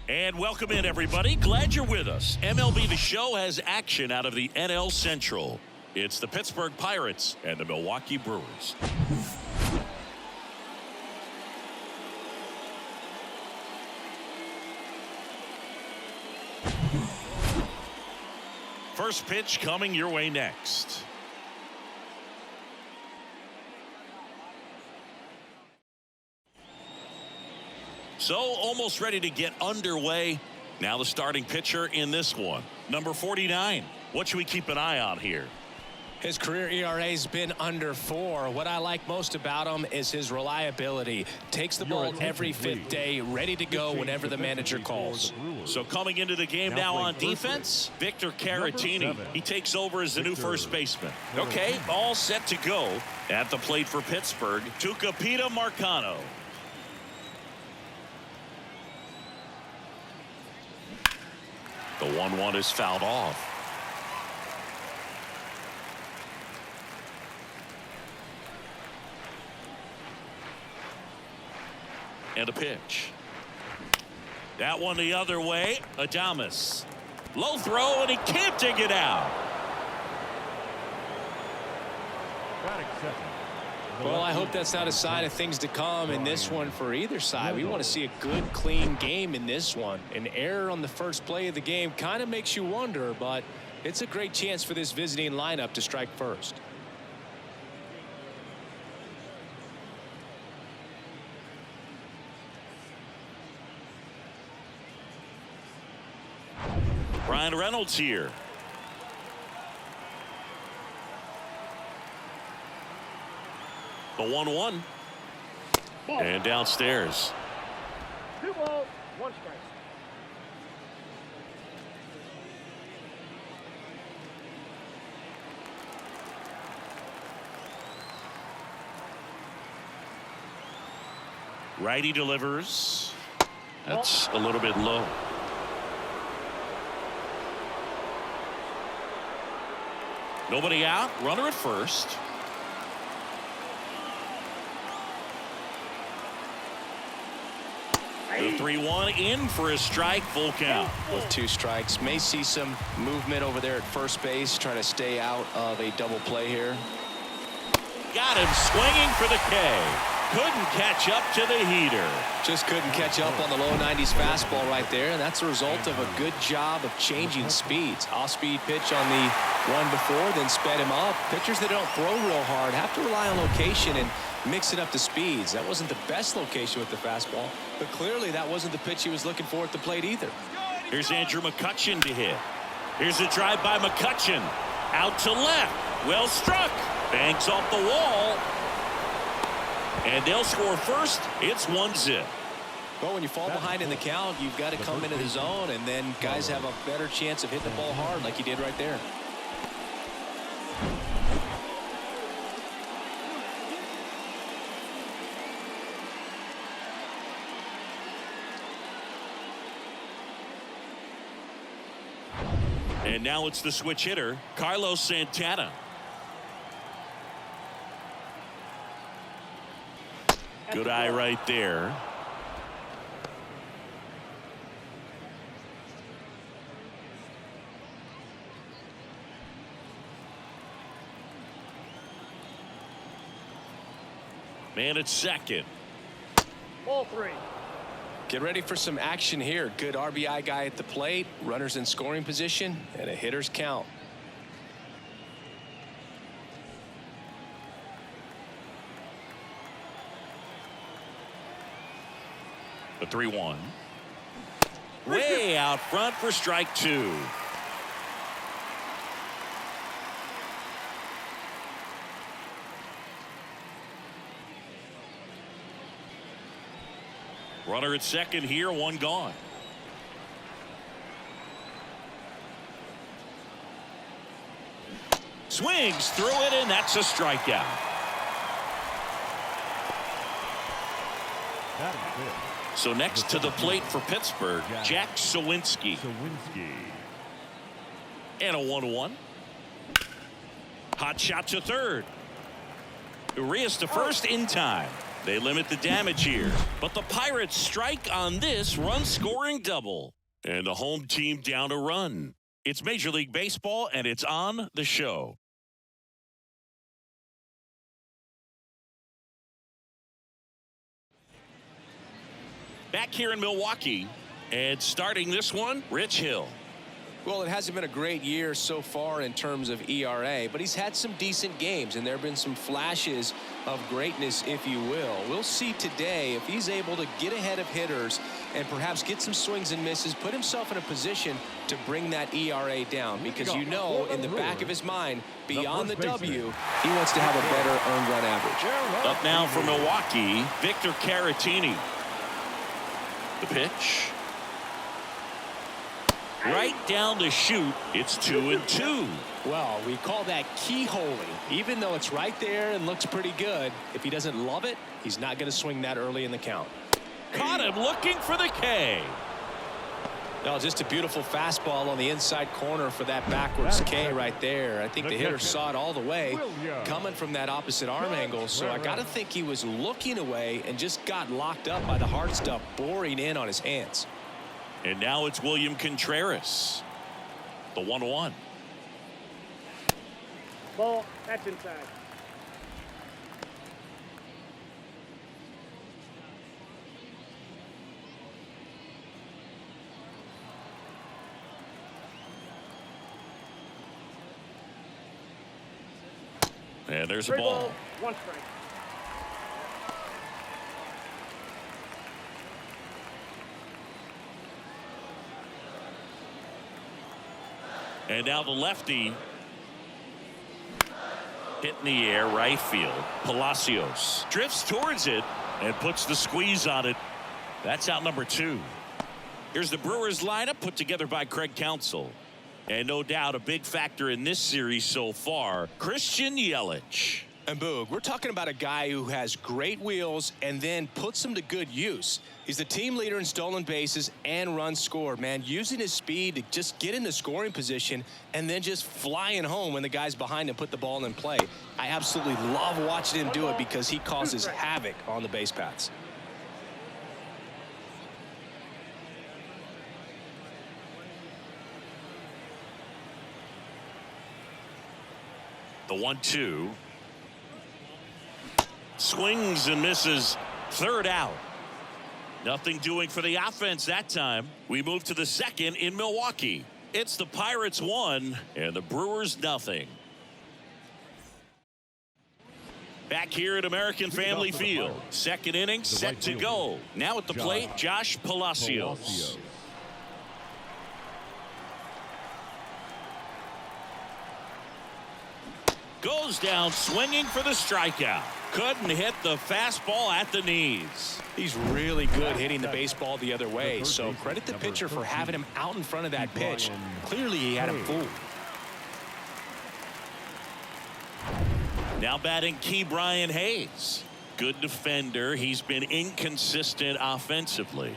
And welcome in, everybody. Glad you're with us. MLB The Show has action out of the NL Central. It's the Pittsburgh Pirates and the Milwaukee Brewers. First pitch coming your way next. So almost ready to get underway. Now the starting pitcher in this one, number 49. What should we keep an eye on here? His career ERA has been under 4. What I like most about him is his reliability. Takes the ball every fifth day, ready to go whenever the manager calls. So coming into the game now on defense, Victor Caratini. He takes over as the new first baseman. Okay, all set to go. At the plate for Pittsburgh, Tucupita Marcano. The 1-1 is fouled off. And a pitch. That one the other way. Adames. Low throw, and he can't dig it out. Well, I hope that's not a sign of things to come in this one for either side. We want to see a good, clean game in this one. An error on the first play of the game kind of makes you wonder, but it's a great chance for this visiting lineup to strike first. Ryan Reynolds here. The 1-1. And downstairs. 2 balls, 1 strike. Righty delivers. That's a little bit low. Nobody out. Runner at first. The 3-1 in for a strike, full count. With 2 strikes, may see some movement over there at first base, trying to stay out of a double play here. Got him swinging for the K. Couldn't catch up to the heater. Just couldn't catch up on the low 90s fastball right there, and that's a result of a good job of changing speeds. Off-speed pitch on the one before, then sped him up. Pitchers that don't throw real hard have to rely on location and mix it up to speeds. That wasn't the best location with the fastball, but clearly that wasn't the pitch he was looking for at the plate either. Here's Andrew McCutchen to hit. Here's a drive by McCutchen. Out to left. Well struck. Bangs off the wall. And they'll score first. It's 1-0. Well, when you fall behind in the count, you've got to come into the zone, and then guys have a better chance of hitting the ball hard like he did right there. And now it's the switch hitter, Carlos Santana. Good eye right there. Man at second. Ball 3. Get ready for some action here. Good RBI guy at the plate, runners in scoring position, and a hitter's count. The 3-1. Way out front for strike 2. Runner at second here, 1 gone. Swings through it, and that's a strikeout. So next to the plate for Pittsburgh, Jack Sawinski. And a 1-1. Hot shot to third. Urias to first in time. They limit the damage here, but the Pirates strike on this run-scoring double. And the home team down a run. It's Major League Baseball, and it's on the show. Back here in Milwaukee, and starting this one, Rich Hill. Well, it hasn't been a great year so far in terms of ERA, but he's had some decent games, and there have been some flashes of greatness, if you will. We'll see today if he's able to get ahead of hitters and perhaps get some swings and misses, put himself in a position to bring that ERA down, because you know in the back of his mind, beyond the W, he wants to have a better earned run average. Up now for Milwaukee, Victor Caratini. The pitch. Right down the chute. It's 2-2. Well, we call that keyholing. Even though it's right there and looks pretty good, if he doesn't love it, he's not going to swing that early in the count. Caught him looking for the K. No, just a beautiful fastball on the inside corner for that backwards K right there. I think the hitter saw it all the way coming from that opposite arm angle. So I got to think he was looking away and just got locked up by the hard stuff boring in on his hands. And now it's William Contreras. The 1-1. Ball. That's inside. And there's a 3 ball. balls, 1 strike. And now the lefty. Hit in the air, right field. Palacios drifts towards it and puts the squeeze on it. That's out number 2. Here's the Brewers lineup put together by Craig Counsell. And no doubt a big factor in this series so far, Christian Yelich. And Boog, we're talking about a guy who has great wheels and then puts them to good use. He's the team leader in stolen bases and runs scored, man. Using his speed to just get into scoring position and then just flying home when the guys behind him put the ball in play. I absolutely love watching him do it because he causes havoc on the base paths. The 1-2. Swings and misses. Third out. Nothing doing for the offense that time. We move to the second in Milwaukee. It's the Pirates 1 and the Brewers nothing. Back here at American Family Field. Second inning set to go. Now at the plate, Josh Palacios. Goes down swinging for the strikeout. Couldn't hit the fastball at the knees. He's really good hitting the baseball the other way, so credit the pitcher for having him out in front of that pitch. Clearly he had him fooled. Now batting Ke'Bryan Hayes. Good defender. He's been inconsistent offensively.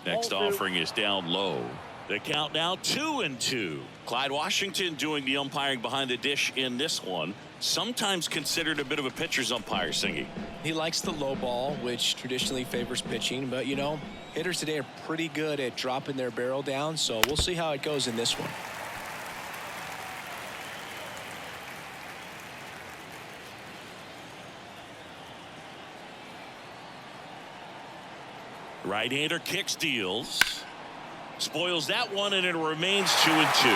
Next offering is down low. The count now 2-2. Clyde Washington doing the umpiring behind the dish in this one. Sometimes considered a bit of a pitcher's umpire, Singy. He likes the low ball, which traditionally favors pitching, but you know, hitters today are pretty good at dropping their barrel down, so we'll see how it goes in this one. Right-hander kicks, deals. Spoils that one, and it remains 2-2.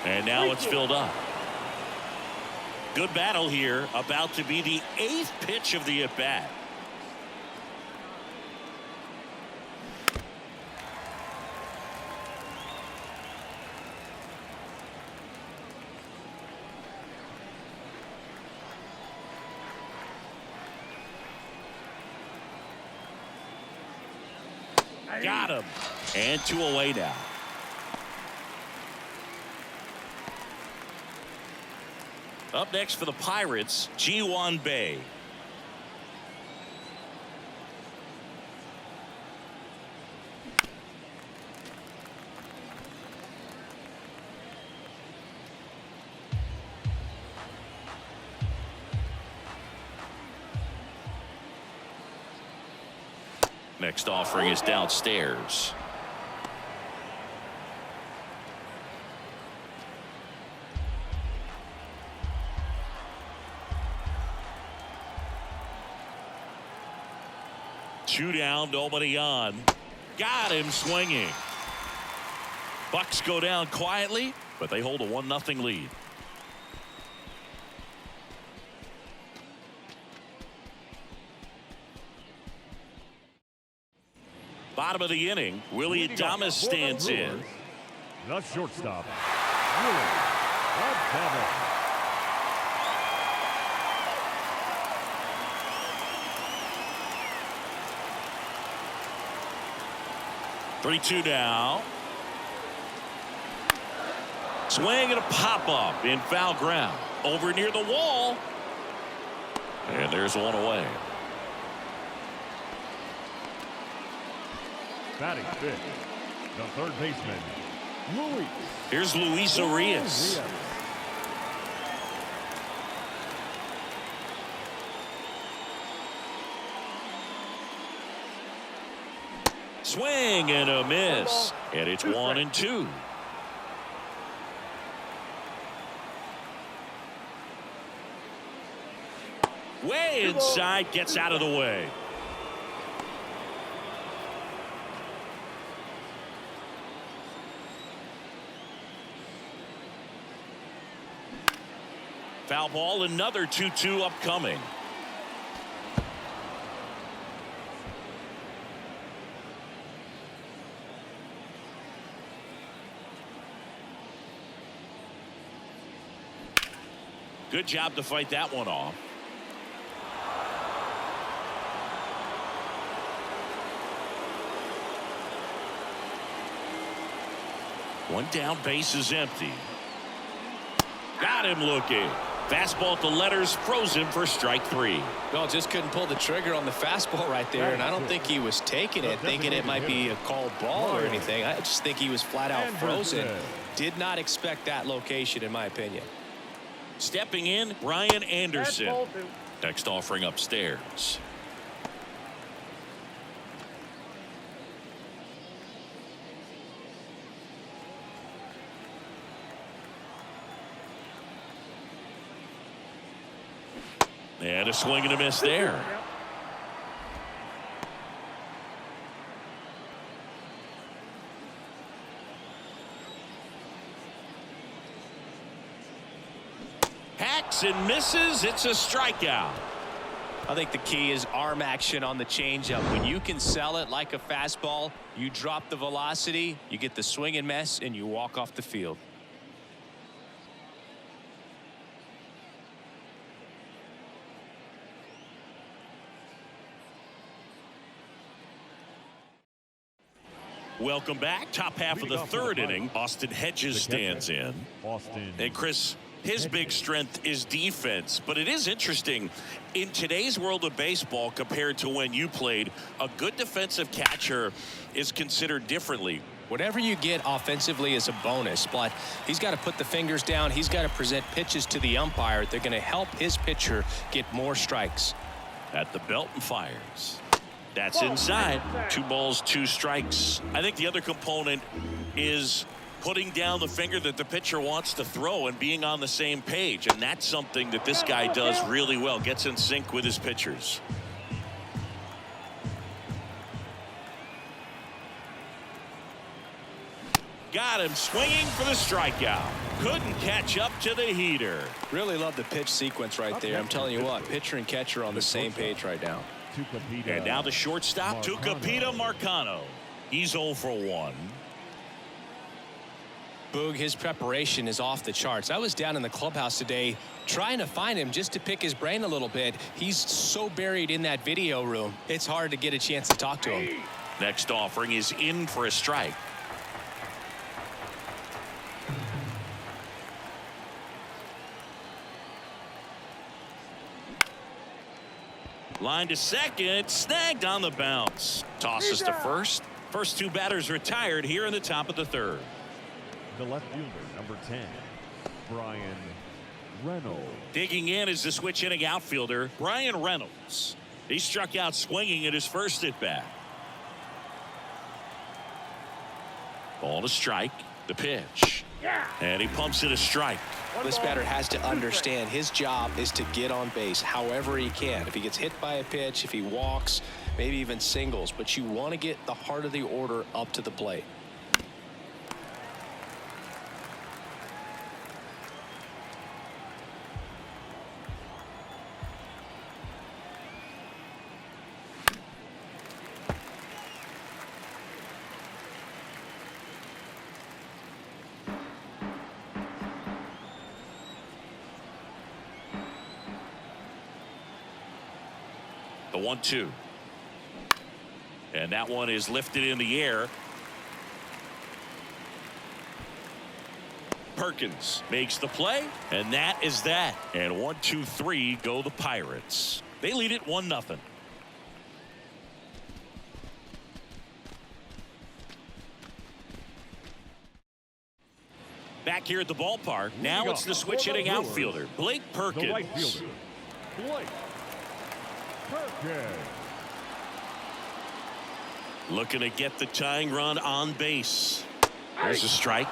And now it's filled up. Good battle here. About to be the 8th pitch of the at-bat. Got him. And 2 away now. Up next for the Pirates, Ji-Hwan Bae. Next offering is downstairs. Two down, nobody on. Got him swinging. Bucks go down quietly, but they hold a 1-0 lead. Bottom of the inning, Willie Adames stands in. The shortstop, Willie Adames. 3-2 now. Swing and a pop-up in foul ground. Over near the wall. And there's one away. Batting fifth, the third baseman, Luis. Here's Luis Arias. Swing and a miss. And it's 1-2. Way inside, gets out of the way. Foul ball, another 2-2 upcoming. Good job to fight that one off. One down, base is empty. Got him looking. Fastball at the letters, froze him for strike 3. Well, just couldn't pull the trigger on the fastball right there, and I don't think he was taking it, thinking it might be a called ball or anything. I just think he was flat out frozen. Did not expect that location, in my opinion. Stepping in, Brian Anderson. Next offering upstairs. And a swing and a miss there. Hacks and misses. It's a strikeout. I think the key is arm action on the changeup. When you can sell it like a fastball, you drop the velocity, you get the swing and miss, and you walk off the field. Welcome back. Top half of the third inning. Austin Hedges stands in. And Chris, his big strength is defense. But it is interesting, in today's world of baseball compared to when you played, a good defensive catcher is considered differently. Whatever you get offensively is a bonus, but he's got to put the fingers down. He's got to present pitches to the umpire. They're going to help his pitcher get more strikes. At the belt and fires. That's inside. 2 balls, 2 strikes. I think the other component is putting down the finger that the pitcher wants to throw and being on the same page. And that's something that this guy does really well. Gets in sync with his pitchers. Got him swinging for the strikeout. Couldn't catch up to the heater. Really love the pitch sequence right there. I'm telling you what, pitcher and catcher on the same page right now. And now the shortstop, Tucupita Marcano. He's 0 for 1. Boog, his preparation is off the charts. I was down in the clubhouse today trying to find him just to pick his brain a little bit. He's so buried in that video room, it's hard to get a chance to talk to him. Next offering is in for a strike. Line to second, snagged on the bounce. Tosses to first. First two batters retired here in the top of the third. The left fielder, number 10, Brian Reynolds. Digging in is the switch hitting outfielder, Brian Reynolds. He struck out swinging at his first at bat. Ball to strike, the pitch. And he pumps it a strike. This batter has to understand his job is to get on base however he can. If he gets hit by a pitch, if he walks, maybe even singles, but you want to get the heart of the order up to the plate. The 1-2. And that one is lifted in the air. Perkins makes the play, and that is that. And 1-2-3 go the Pirates. They lead it 1-0. Back here at the ballpark. Now it's the switch hitting outfielder, Blake Perkins. The right fielder, Blake Perkins. Looking to get the tying run on base. There's a strike.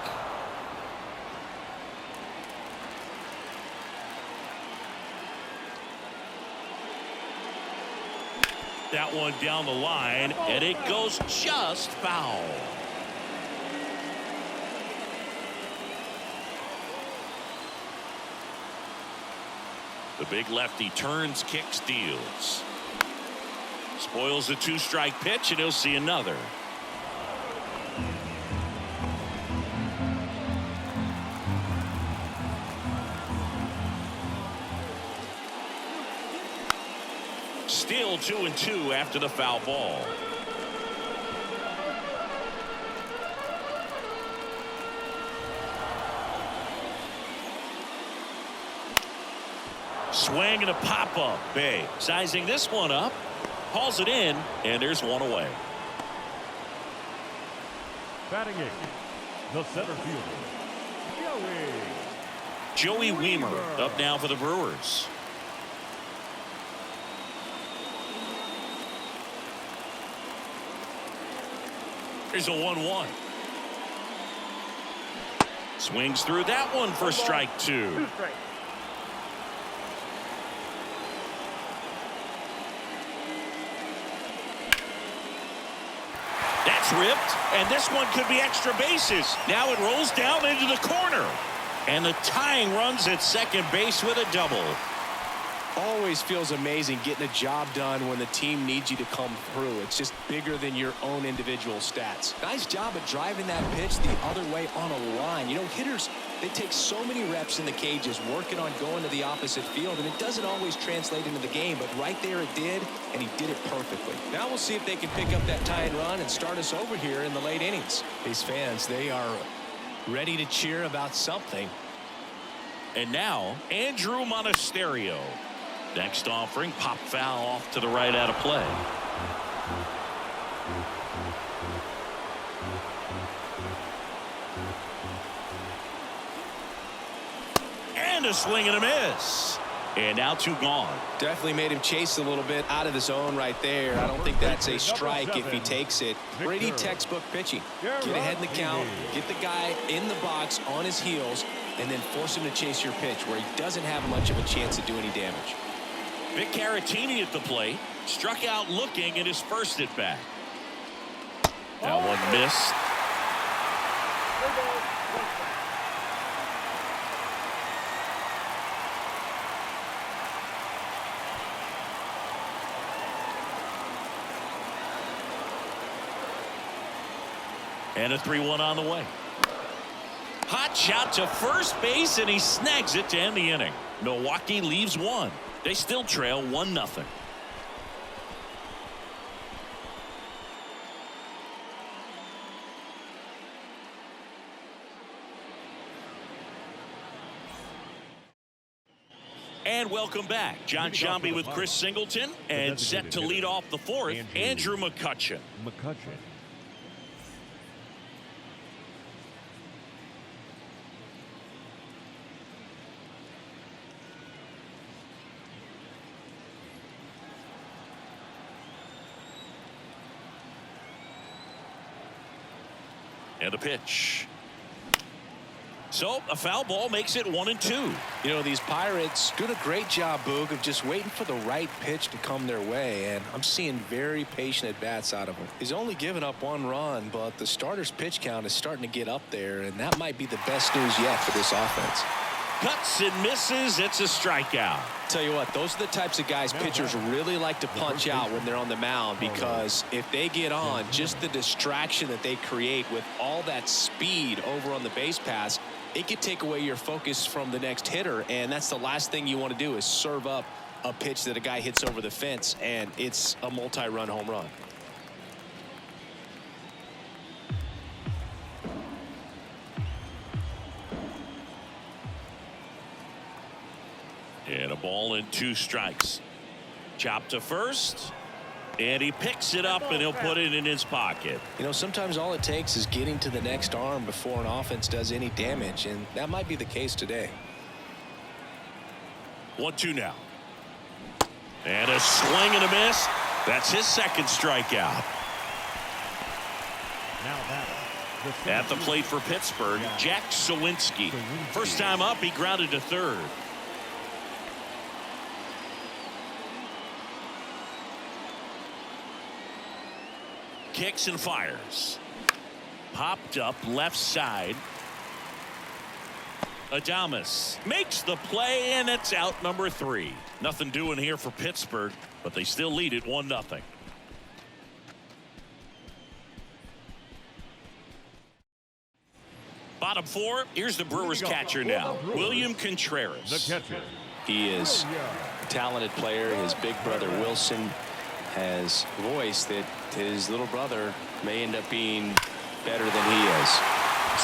That one down the line, and it goes just foul. The big lefty turns, kicks, deals. Spoils a two-strike pitch, and he'll see another. Still 2-2 after the foul ball. Swing and a pop-up. Bay sizing this one up. Hauls it in, and there's one away. Batting eighth, the center fielder, Joey Wiemer up now for the Brewers. Here's a 1-1. Swings through that one for strike two. That's ripped, and this one could be extra bases. Now it rolls down into the corner. And the tying runs at second base with a double. Always feels amazing getting a job done when the team needs you to come through. It's just bigger than your own individual stats. Nice job of driving that pitch the other way on a line. You know, hitters, they take so many reps in the cages working on going to the opposite field, and it doesn't always translate into the game, but right there it did, and he did it perfectly. Now we'll see if they can pick up that tying run and start us over here in the late innings. These fans, they are ready to cheer about something. And now, Andrew Monasterio. Next offering, pop foul off to the right out of play. And a swing and a miss. And now two gone. Definitely made him chase a little bit out of the zone right there. I don't think that's a strike if he takes it. Brady textbook pitching. Get ahead in the count, get the guy in the box on his heels, and then force him to chase your pitch where he doesn't have much of a chance to do any damage. Vic Caratini at the plate. Struck out looking at his first at bat. That one missed. And a 3-1 on the way. Hot shot to first base, and he snags it to end the inning. Milwaukee leaves one. They still trail 1-0. And welcome back. John Shambi with Chris Singleton. And set to lead off the fourth, Andrew McCutchen. And the pitch. So a foul ball makes it 1-2. You know, these Pirates doing a great job, Boog, of just waiting for the right pitch to come their way, and I'm seeing very patient at bats out of him. He's only given up 1 run, but the starter's pitch count is starting to get up there, and that might be the best news yet for this offense. Cuts and misses. It's a strikeout. Tell you what, those are the types of guys pitchers really like to punch out when they're on the mound, because if they get on, just the distraction that they create with all that speed over on the base pass, it could take away your focus from the next hitter, and that's the last thing you want to do is serve up a pitch that a guy hits over the fence, and it's a multi-run home run. And a ball and 2 strikes. Chop to first. And he picks it up and he'll put it in his pocket. You know, sometimes all it takes is getting to the next arm before an offense does any damage, and that might be the case today. 1-2 now. And a swing and a miss. That's his second strikeout. At the plate for Pittsburgh, Jack Sawinski. First time up, he grounded to third. Kicks and fires. Popped up left side. Adames makes the play, and it's out number 3. Nothing doing here for Pittsburgh, but they still lead it 1-0. Bottom 4, here's the Brewers catcher now, William Contreras. The catcher. He is a talented player. His big brother Wilson has voiced that his little brother may end up being better than he is.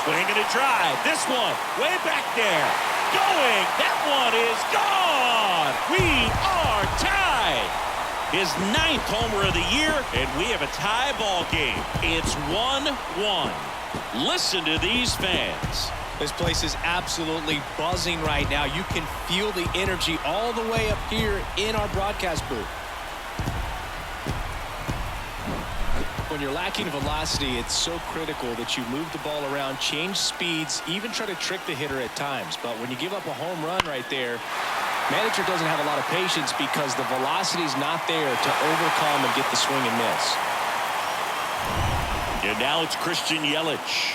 Swing and a drive. This one way back there. Going. That one is gone. We are tied. His 9th homer of the year, and we have a tie ball game. It's 1-1. Listen to these fans. This place is absolutely buzzing right now. You can feel the energy all the way up here in our broadcast booth. When you're lacking velocity, it's so critical that you move the ball around, change speeds, even try to trick the hitter at times. But when you give up a home run right there, manager doesn't have a lot of patience because the velocity is not there to overcome and get the swing and miss. And now it's Christian Yelich.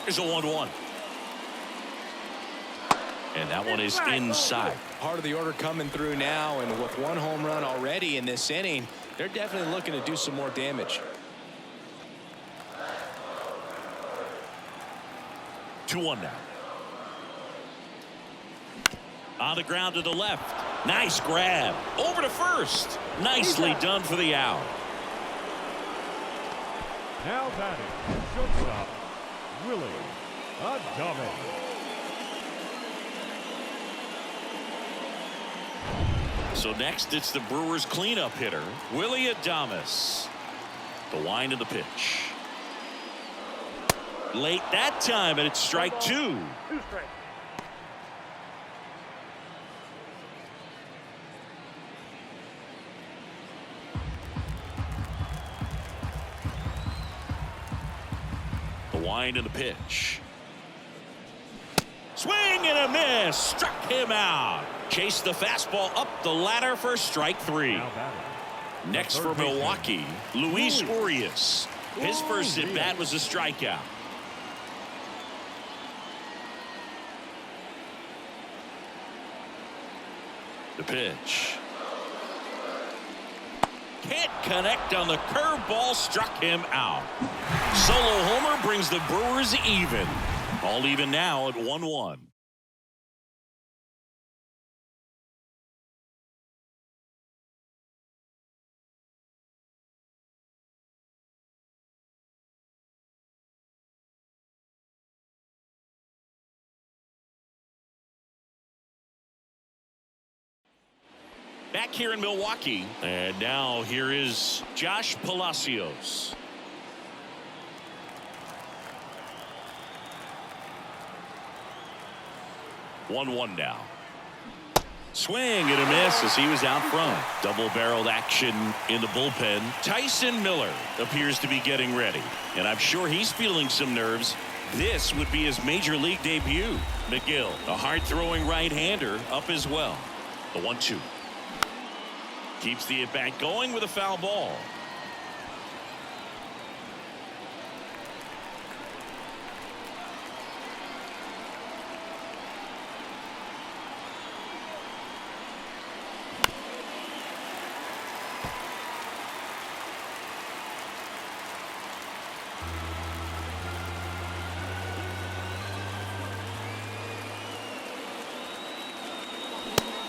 Here's a 1-1. And that one is inside. Part of the order coming through now, and with 1 home run already in this inning, they're definitely looking to do some more damage. 2-1 now. On the ground to the left. Nice grab. Over to first. Nicely done for the out. Now batting, shortstop, Willie Adames. So next, it's the Brewers cleanup hitter, Willie Adames. The wind of the pitch. Late that time, and it's strike 2. 2 strikes. The wind and the pitch. Swing and a miss. Struck him out. Chased the fastball up the ladder for strike 3. Next for Milwaukee, Luis Urias. His first at bat was a strikeout. The pitch. Can't connect on the curveball, struck him out. Solo homer brings the Brewers even. All even now at 1-1. Back here in Milwaukee. And now here is Josh Palacios. 1-1 now. Swing and a miss as he was out front. Double-barreled action in the bullpen. Tyson Miller appears to be getting ready, and I'm sure he's feeling some nerves. This would be his major league debut. McGill, a hard-throwing right-hander, up as well. The 1-2. Keeps the at-bat going with a foul ball.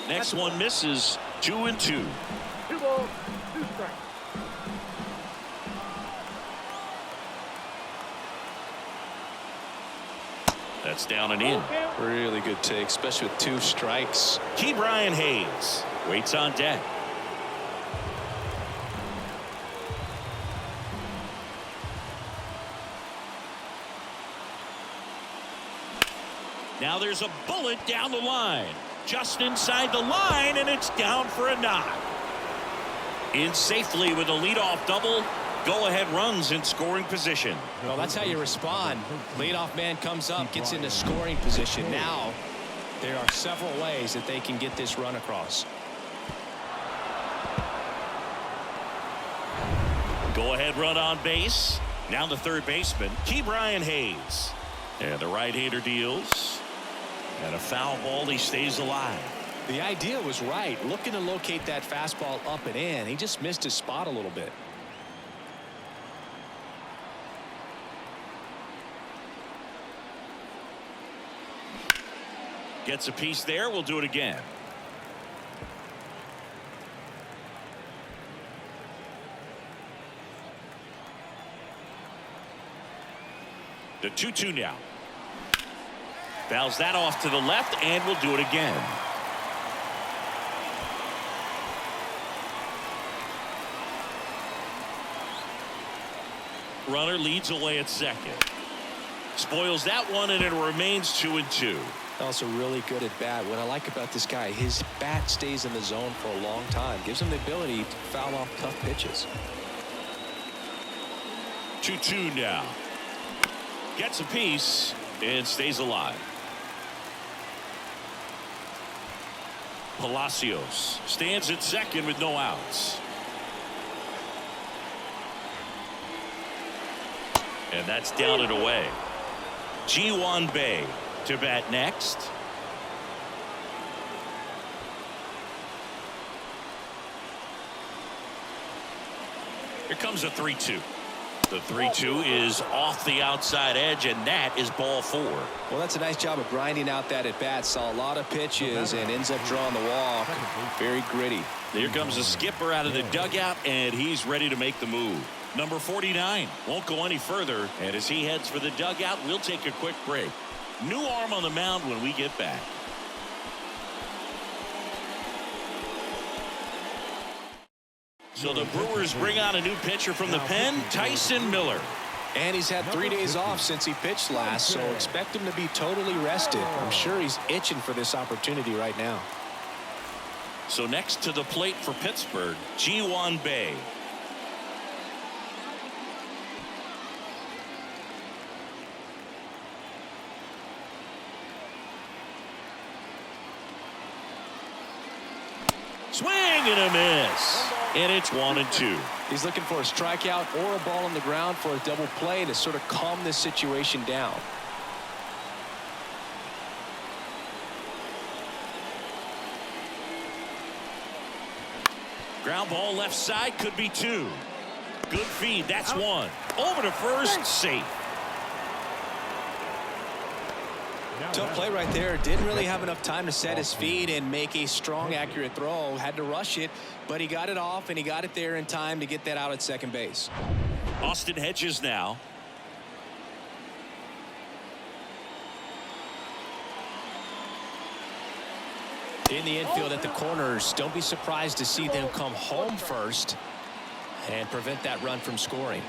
Next one misses. 2-2. 2 balls, 2 strikes. That's down and in. Really good take, especially with 2 strikes. Ke'Bryan Hayes waits on deck. Now there's a bullet down the line. Just inside the line, and it's down for a knock. In safely with a leadoff double. Go-ahead runs in scoring position. Well, that's how you respond. Leadoff man comes up, gets into scoring position. Now there are several ways that they can get this run across. Go-ahead run on base. Now the third baseman, Ke'Bryan Hayes. And the right-hander deals. And a foul ball. He stays alive. The idea was right. Looking to locate that fastball up and in. He just missed his spot a little bit. Gets a piece there. We'll do it again. The 2-2 now. Fouls that off to the left, and we'll do it again. Runner leads away at second. Spoils that one, and it remains 2-2. Also really good at bat. What I like about this guy, his bat stays in the zone for a long time. Gives him the ability to foul off tough pitches. 2-2 now. Gets a piece and stays alive. Palacios stands at second with no outs. And that's down and away. Ji-hwan Bae to bat next. Here comes a 3-2. The 3-2 is off the outside edge, and that is ball 4. Well, that's a nice job of grinding out that at bat. Saw a lot of pitches and ends up drawing the walk. Very gritty. Here comes a skipper out of the dugout, and he's ready to make the move. Number 49 won't go any further, and as he heads for the dugout, we'll take a quick break. New arm on the mound when we get back. So the Brewers bring on a new pitcher from the pen, Tyson Miller. And he's had 3 days off since he pitched last, so expect him to be totally rested. I'm sure he's itching for this opportunity right now. So next to the plate for Pittsburgh, Ji-hwan Bae. Swing and a miss. And it's 1-2. He's looking for a strikeout or a ball on the ground for a double play to sort of calm this situation down. Ground ball left side, could be 2. Good feed, that's 1. Over to first, safe. Tough play right there. Didn't really have enough time to set his feet and make a strong, accurate throw. Had to rush it, but he got it off, and he got it there in time to get that out at second base. Austin Hedges now. In the infield at the corners, don't be surprised to see them come home first and prevent that run from scoring.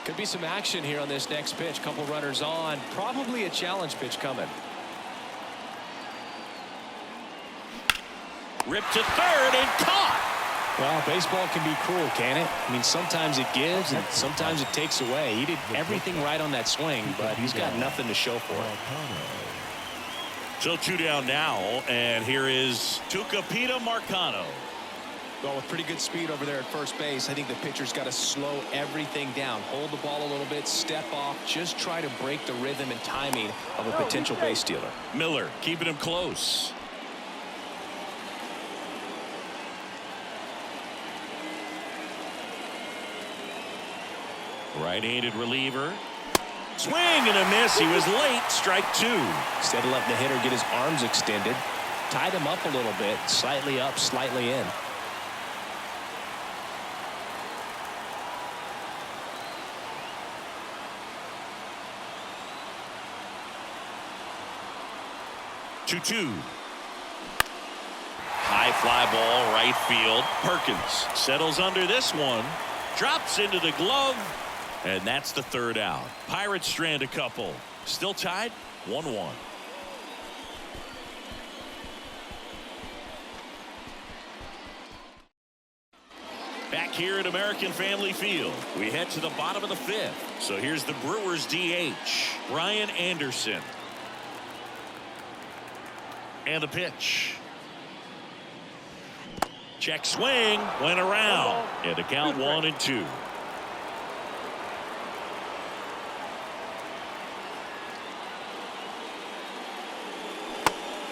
Could be some action here on this next pitch. Couple runners on. Probably a challenge pitch coming. Ripped to third and caught. Well, baseball can be cruel, can it? I mean, sometimes it gives and sometimes it takes away. He did everything right on that swing, but he's got nothing to show for it. So 2 down now, and here is Tucupita Marcano. Well, with pretty good speed over there at first base, I think the pitcher's got to slow everything down. Hold the ball a little bit, step off, just try to break the rhythm and timing of a potential base stealer. Miller keeping him close. Right-handed reliever. Swing and a miss. He was late. Strike 2. Instead of letting the hitter get his arms extended, tied him up a little bit, slightly up, slightly in. Two. High fly ball, right field. Perkins settles under this one. Drops into the glove. And that's the 3rd out. Pirates strand a couple. Still tied 1-1. Back here at American Family Field, we head to the bottom of the 5th. So here's the Brewers DH, Brian Anderson. And the pitch. Check swing, went around. And the count 1-2.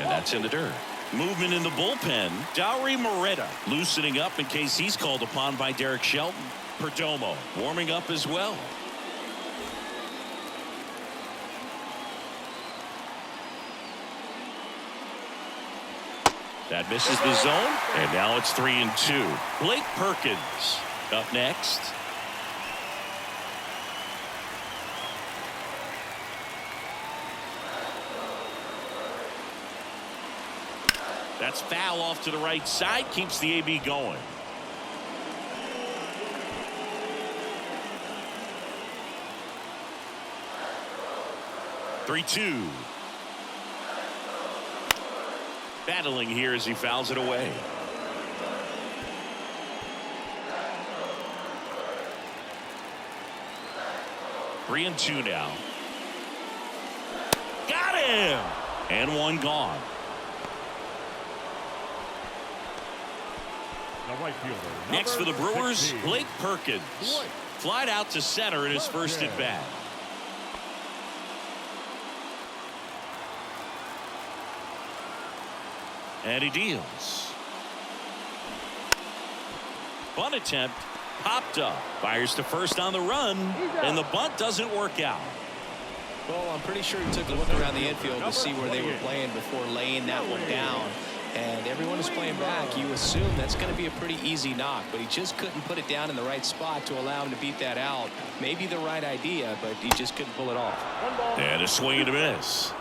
And that's in the dirt. Movement in the bullpen. Dauri Moreta loosening up in case he's called upon by Derek Shelton. Perdomo warming up as well. That misses the zone, and now it's 3-2. Blake Perkins up next. That's foul off to the right side, keeps the AB going. Three-two. Battling here as he fouls it away. 3-2 now. Got him! And one gone. The right fielder. Next for the Brewers, 16. Blake Perkins. Flied out to center in his first at bat. And he deals. Bunt attempt popped up. Fires to first on the run, and the bunt doesn't work out. Well, I'm pretty sure he took a look around the infield to see where they were playing before laying that one down. And everyone is playing back. You assume that's going to be a pretty easy knock, but he just couldn't put it down in the right spot to allow him to beat that out. Maybe the right idea, but he just couldn't pull it off. And a swing and a miss.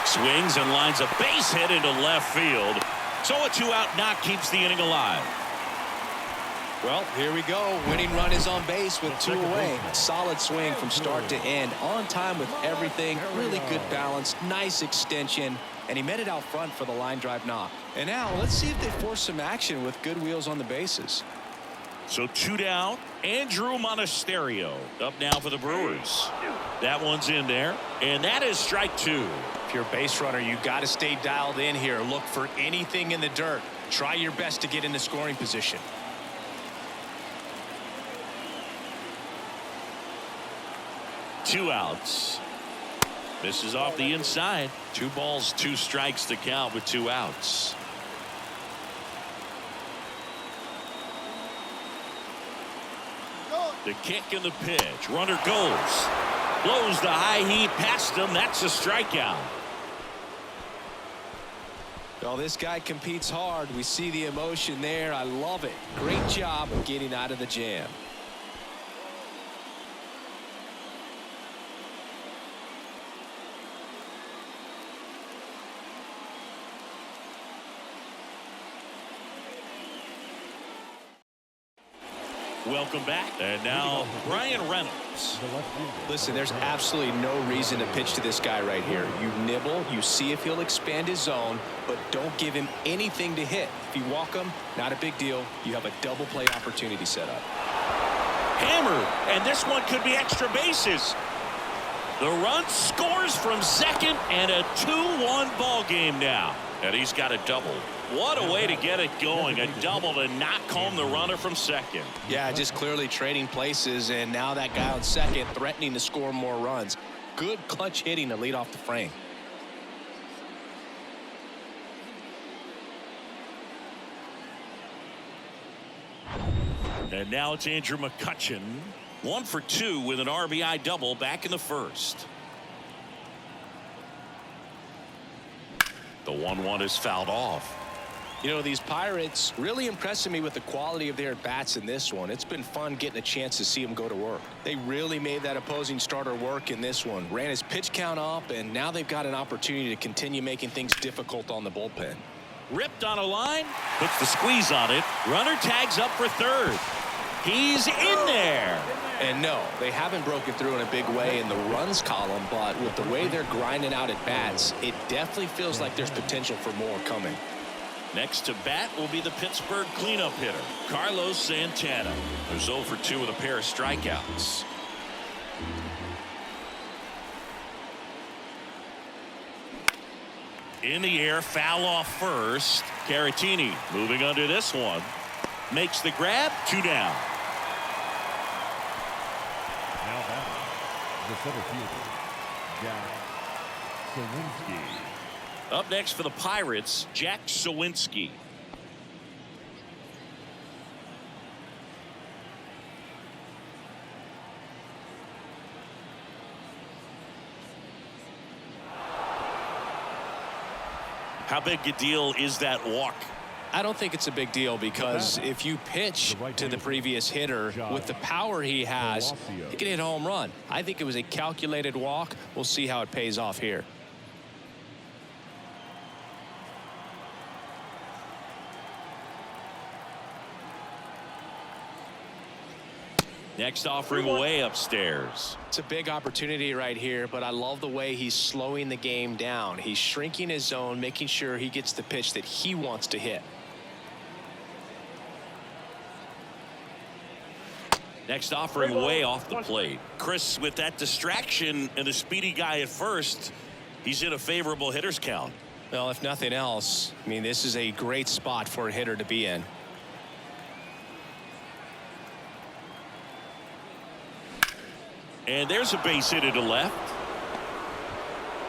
Swings and lines a base hit into left field. So a 2-out knock keeps the inning alive. Well, here we go. Winning run is on base with 2 away. Solid swing from start to end. On time with everything. Really good balance. Nice extension. And he met it out front for the line drive knock. And now let's see if they force some action with good wheels on the bases. So 2 down. Andrew Monasterio up now for the Brewers. That one's in there. And that is strike 2. If you're a base runner, you got to stay dialed in here. Look for anything in the dirt. Try your best to get into scoring position. Two outs. Misses off the inside. 2 balls, 2 strikes to count with 2 outs. The kick and the pitch. Runner goes. Blows the high heat past him. That's a strikeout. Well, this guy competes hard. We see the emotion there. I love it. Great job of getting out of the jam. Welcome back. And now Brian Reynolds. Listen, there's absolutely no reason to pitch to this guy right here. You nibble, you see if he'll expand his zone, but don't give him anything to hit. If you walk him, not a big deal. You have a double play opportunity set up. Hammered, and this one could be extra bases. The run scores from second, and a 2-1 ball game now. And he's got a double. What a way to get it going. A double to knock home the runner from second. Yeah, just clearly trading places, and now that guy on second threatening to score more runs. Good clutch hitting to lead off the frame. And now it's Andrew McCutchen. 1 for 2 with an RBI double back in the first. The 1-1 is fouled off. You know, these Pirates really impressing me with the quality of their at-bats in this one. It's been fun getting a chance to see them go to work. They really made that opposing starter work in this one. Ran his pitch count up, and now they've got an opportunity to continue making things difficult on the bullpen. Ripped on a line, puts the squeeze on it. Runner tags up for third. He's in there. And no, they haven't broken through in a big way in the runs column, but with the way they're grinding out at bats, it definitely feels like there's potential for more coming. Next to bat will be the Pittsburgh cleanup hitter, Carlos Santana, who's 0 for 2 with a pair of strikeouts. In the air, foul off first. Caratini moving under this one. Makes the grab, 2 down. Now batting, the center fielder, Jack Sawinski. Up next for the Pirates, Jack Sawinski. How big a deal is that walk? I don't think it's a big deal because if you pitch to the previous hitter with the power he has, he can hit a home run. I think it was a calculated walk. We'll see how it pays off here. Next offering way upstairs. It's a big opportunity right here, but I love the way he's slowing the game down. He's shrinking his zone, making sure he gets the pitch that he wants to hit. Next offering way off the plate. Chris, with that distraction and the speedy guy at first, he's in a favorable hitter's count. Well, if nothing else, I mean, this is a great spot for a hitter to be in. And there's a base hit to left.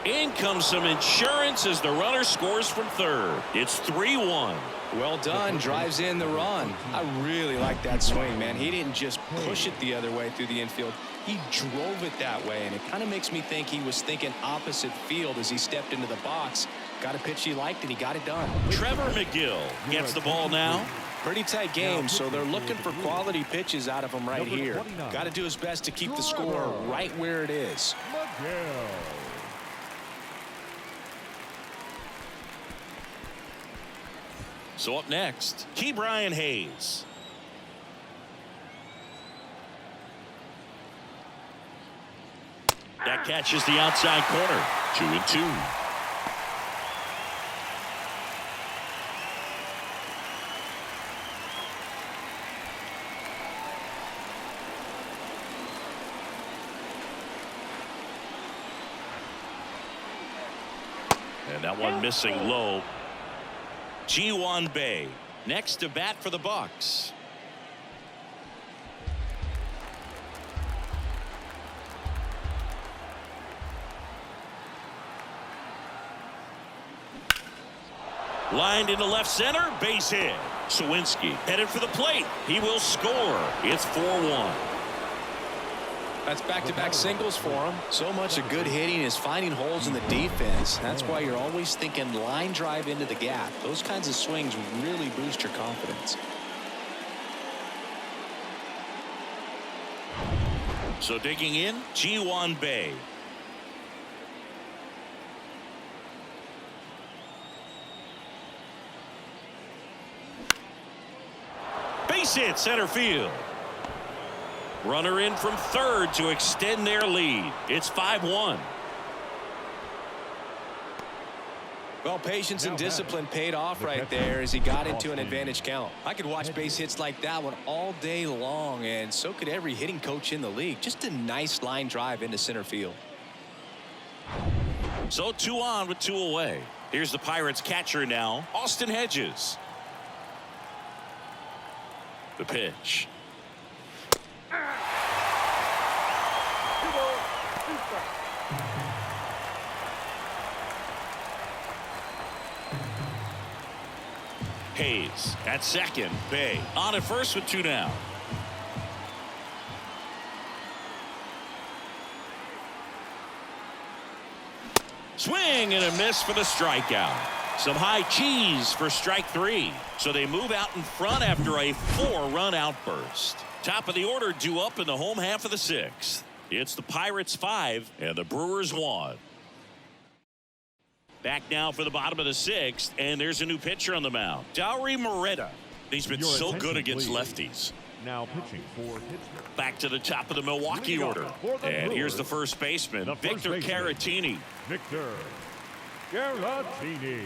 In comes some insurance as the runner scores from third. It's 3-1. Well done. Drives in the run. I really like that swing, man. He didn't just push it the other way through the infield. He drove it that way, and it kind of makes me think he was thinking opposite field as he stepped into the box. Got a pitch he liked, and he got it done. Trevor McGill gets the ball now. Pretty tight game, so they're looking for quality pitches out of him right here. Got to do his best to keep the score right where it is. So up next, Brian Hayes. That catches the outside corner. 2-2. And that one missing low. Ji-Hwan Bae next to bat for the Bucks. Lined into left center, base hit. Sawinski headed for the plate. He will score. It's 4-1. That's back-to-back singles for him. So much of good hitting is finding holes in the defense. That's why you're always thinking line drive into the gap. Those kinds of swings really boost your confidence. So digging in, Ji-Hwan Bae. Base hit center field. Runner in from third to extend their lead. It's 5-1. Well, patience and discipline paid off right there as he got into an advantage count. I could watch base hits like that one all day long, and so could every hitting coach in the league. Just a nice line drive into center field. So 2 on with 2 away. Here's the Pirates catcher now, Austin Hedges. The pitch. 2 balls, 2 strikes. Hayes at second. Bae on at first with 2 down. Swing and a miss for the strikeout. Some high cheese for strike 3. So they move out in front after a 4-run outburst. Top of the order due up in the home half of the 6th. It's the Pirates 5 and the Brewers 1. Back now for the bottom of the 6th, and there's a new pitcher on the mound, Dauri Moreta. He's been so good against lefties. Now pitching for Pittsburgh. Back to the top of the Milwaukee order. And here's the first baseman, Victor Caratini. Victor Caratini.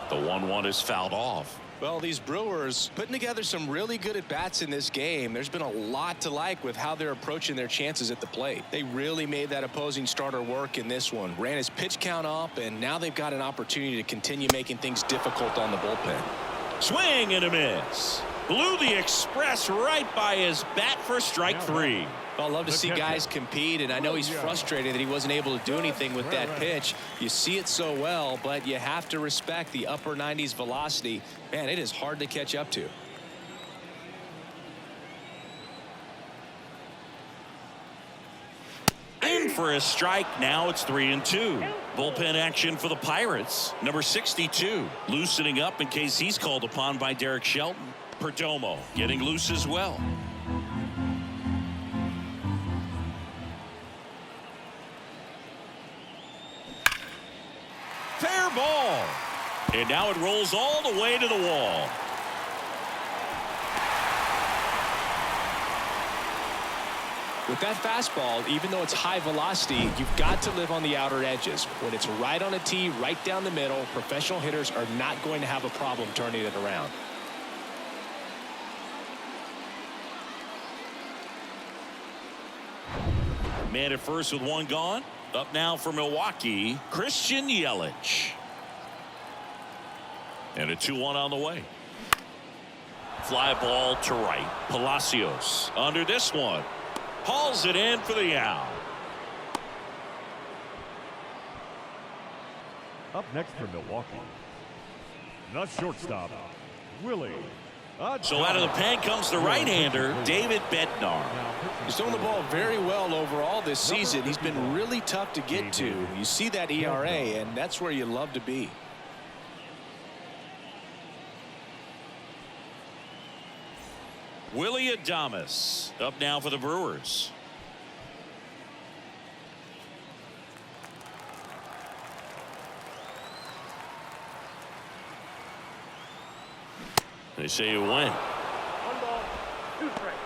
The 1-1 is fouled off. Well, these Brewers putting together some really good at-bats in this game. There's been a lot to like with how they're approaching their chances at the plate. They really made that opposing starter work in this one. Ran his pitch count up, and now they've got an opportunity to continue making things difficult on the bullpen. Swing and a miss. Blew the express right by his bat for strike 3. Well, I love to see guys compete, and I know he's frustrated that he wasn't able to do anything with that pitch. You see it so well, but you have to respect the upper 90s velocity. Man, it is hard to catch up to. In for a strike. Now it's 3-2. Bullpen action for the Pirates. Number 62 loosening up in case he's called upon by Derek Shelton. Perdomo getting loose as well. Fair ball. And now it rolls all the way to the wall. With that fastball, even though it's high velocity, you've got to live on the outer edges. When it's right on a tee, right down the middle, professional hitters are not going to have a problem turning it around. Man at first with 1 gone. Up now for Milwaukee, Christian Yelich. And a 2-1 on the way. Fly ball to right. Palacios under this one. Hauls it in for the out. Up next for Milwaukee, the shortstop, Willie. So out of the pen comes the right-hander, David Bednar. He's throwing the ball very well overall this season. He's been really tough to get to. You see that ERA, and that's where you love to be. Willie Adames up now for the Brewers. They say you win. 1 ball, 2 strikes.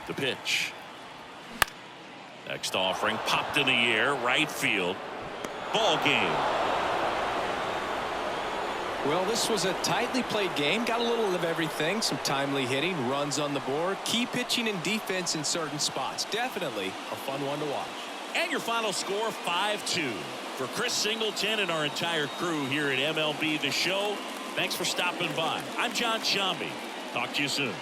The pitch. Next offering popped in the air, right field. Ball game. Well, this was a tightly played game. Got a little of everything. Some timely hitting, runs on the board, key pitching and defense in certain spots. Definitely a fun one to watch. And your final score, 5-2. For Chris Singleton and our entire crew here at MLB The Show, thanks for stopping by. I'm John Shambi. Talk to you soon.